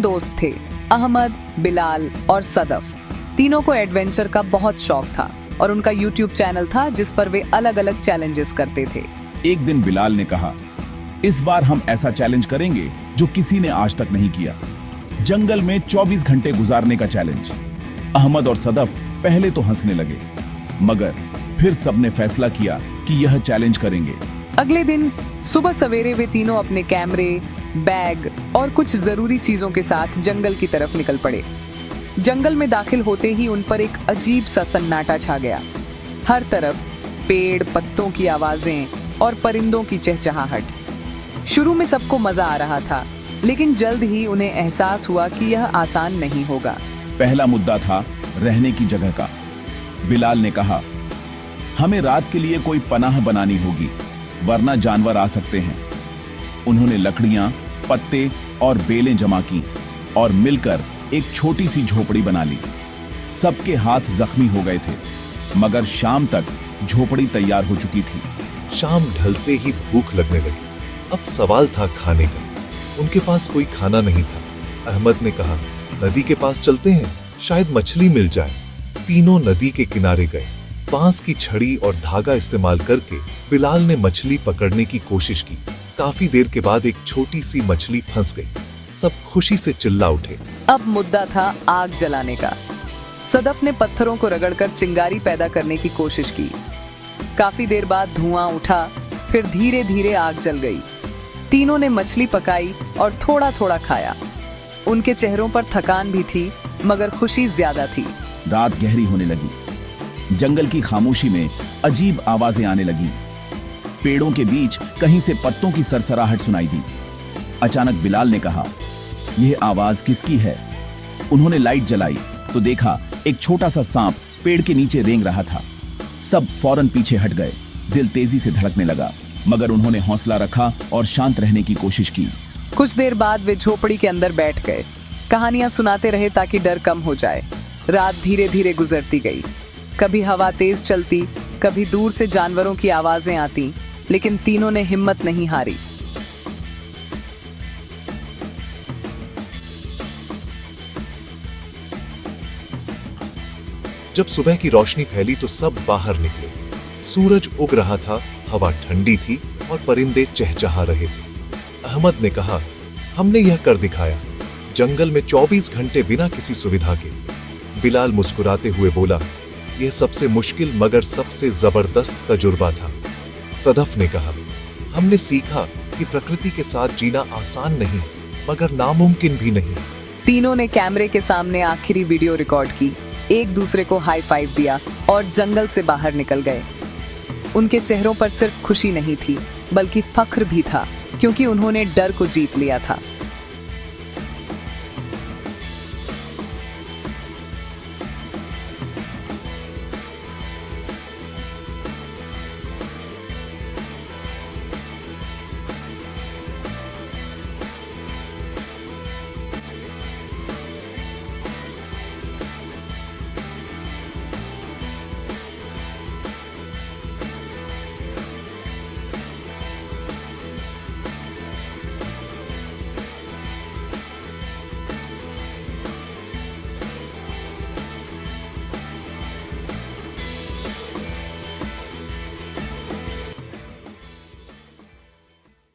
दोस्त थे, अहमद, बिलाल और सदफ। तीनों को एडवेंचर का बहुत शौक था और उनका यूट्यूब चैनल था जिस पर वे अलग अलग चैलेंजेस करते थे। एक दिन बिलाल ने कहा, इस बार हम ऐसा चैलेंज करेंगे जो किसी ने आज तक नहीं किया। जंगल में 24 घंटे गुजारने का चैलेंज। अहमद और सदफ पहले तो हंसने लगे, मगर फिर सबने फैसला किया कि यह चैलेंज करेंगे। अगले दिन सुबह सवेरे वे तीनों अपने कैमरे, बैग और कुछ जरूरी चीजों के साथ जंगल की तरफ निकल पड़े। जंगल में दाखिल होते ही उन पर एक अजीब सा सन्नाटा छा गया। हर तरफ पेड़, पत्तों की आवाजें और परिंदों की चहचहाहट। शुरू में सबको मजा आ रहा था, लेकिन जल्द ही उन्हें एहसास हुआ कि यह आसान नहीं होगा। पहला मुद्दा था रहने की जगह का। बिलाल ने कहा, हमें रात के लिए कोई पनाह बनानी होगी, वरना जानवर आ सकते हैं। उन्होंने लकड़ियां, पत्ते और बेलें जमा की और मिलकर एक छोटी सी झोपड़ी बना ली। सबके हाथ जख्मी हो गए थे, मगर शाम तक झोपड़ी तैयार हो चुकी थी। शाम ढलते ही भूख लगने लगी। अब सवाल था खाने का। उनके पास कोई खाना नहीं था। अहमद ने कहा, नदी के पास चलते हैं, शायद मछली मिल जाए। तीनों नदी के किनारे गए। बांस की छड़ी और धागा इस्तेमाल करके बिलाल ने मछली पकड़ने की कोशिश की। काफी देर के बाद एक छोटी सी मछली फंस गई। सब खुशी से चिल्ला उठे। अब मुद्दा था आग जलाने का। सदफ ने पत्थरों को रगड़कर चिंगारी पैदा करने की कोशिश की। काफी देर बाद धुआं उठा, फिर धीरे धीरे आग जल गई। तीनों ने मछली पकाई और थोड़ा थोड़ा खाया। उनके चेहरों पर थकान भी थी, मगर खुशी ज्यादा थी। रात गहरी होने लगी। जंगल की खामोशी में अजीब आवाजें आने लगी। पेड़ों के बीच कहीं से पत्तों की सरसराहट सुनाई दी। अचानक बिलाल ने कहा, यह आवाज किसकी है? उन्होंने लाइट जलाई तो देखा एक छोटा सा सांप पेड़ के नीचे रेंग रहा था। सब फौरन पीछे हट गए। दिल तेजी से धड़कने लगा, मगर उन्होंने हौसला रखा और शांत रहने की कोशिश की। कुछ देर बाद वे झोपड़ी के अंदर बैठ गए। कहानियां सुनाते रहे ताकि डर कम हो जाए। रात धीरे धीरे गुजरती गई। कभी हवा तेज चलती, कभी दूर से जानवरों की आवाजें आती, लेकिन तीनों ने हिम्मत नहीं हारी। जब सुबह की रोशनी फैली तो सब बाहर निकले। सूरज उग रहा था, हवा ठंडी थी और परिंदे चहचहा रहे थे। अहमद ने कहा, हमने यह कर दिखाया, जंगल में 24 घंटे बिना किसी सुविधा के। बिलाल मुस्कुराते हुए बोला, यह सबसे मुश्किल मगर सबसे जबरदस्त तजुर्बा था। सदफ ने कहा, हमने सीखा कि प्रकृति के साथ जीना आसान नहीं, मगर नामुमकिन भी नहीं। तीनों ने कैमरे के सामने आखिरी वीडियो रिकॉर्ड की, एक दूसरे को हाई फाइव दिया और जंगल से बाहर निकल गए। उनके चेहरों पर सिर्फ खुशी नहीं थी, बल्कि फख्र भी था, क्योंकि उन्होंने डर को जीत लिया था।